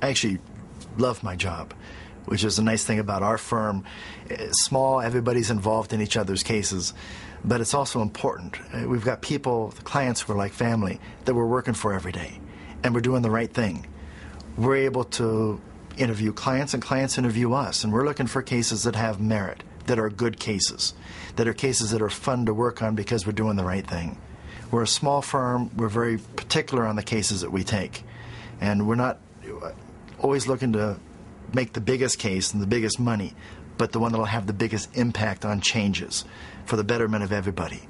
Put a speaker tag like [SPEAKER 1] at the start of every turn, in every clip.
[SPEAKER 1] I actually love my job, which is a nice thing about our firm. It's small, everybody's involved in each other's cases, but it's also important. We've got people, the clients who are like family, that we're working for every day, and we're doing the right thing. We're able to interview clients, and clients interview us, and we're looking for cases that have merit, that are good cases, that are cases that are fun to work on because we're doing the right thing. We're a small firm. We're very particular on the cases that we take, and we're not always looking to make the biggest case and the biggest money, but the one that will have the biggest impact on changes for the betterment of everybody.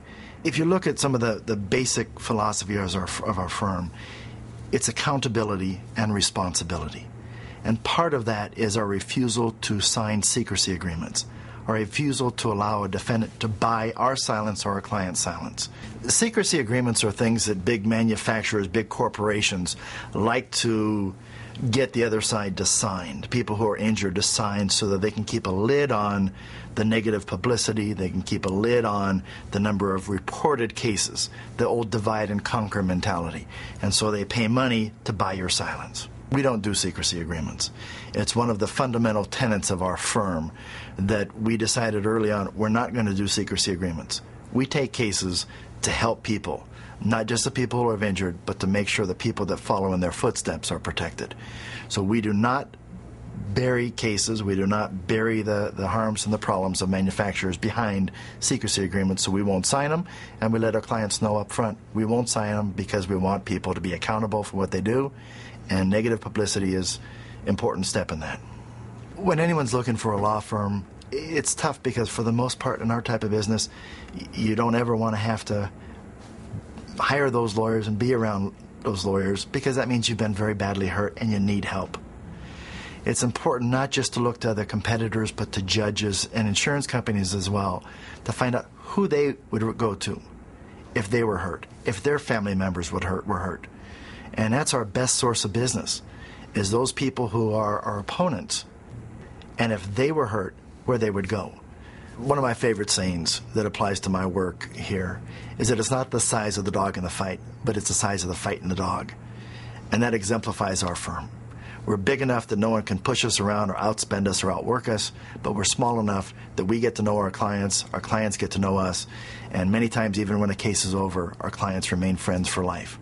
[SPEAKER 1] If you look at some of the basic philosophy of our firm, it's accountability and responsibility. And part of that is our refusal to sign secrecy agreements, our refusal to allow a defendant to buy our silence or our client's silence. Secrecy agreements are things that big manufacturers, big corporations like to get the other side to sign, people who are injured to sign, so that they can keep a lid on the negative publicity, they can keep a lid on the number of reported cases, the old divide and conquer mentality. And so they pay money to buy your silence. We don't do secrecy agreements. It's one of the fundamental tenets of our firm that we decided early on we're not going to do secrecy agreements. We take cases to help people, not just the people who are injured, but to make sure the people that follow in their footsteps are protected. So we do not bury cases, we do not bury the harms and the problems of manufacturers behind secrecy agreements, so we won't sign them, and we let our clients know up front we won't sign them because we want people to be accountable for what they do, and negative publicity is an important step in that. When anyone's looking for a law firm, it's tough because for the most part in our type of business, you don't ever want to have to hire those lawyers and be around those lawyers, because that means you've been very badly hurt and you need help. It's important not just to look to other competitors, but to judges and insurance companies as well, to find out who they would go to if they were hurt, if their family members were hurt. And that's our best source of business, is those people who are our opponents, and if they were hurt, where they would go. One of my favorite sayings that applies to my work here is that it's not the size of the dog in the fight, but it's the size of the fight in the dog. And that exemplifies our firm. We're big enough that no one can push us around or outspend us or outwork us, but we're small enough that we get to know our clients get to know us, and many times even when a case is over, our clients remain friends for life.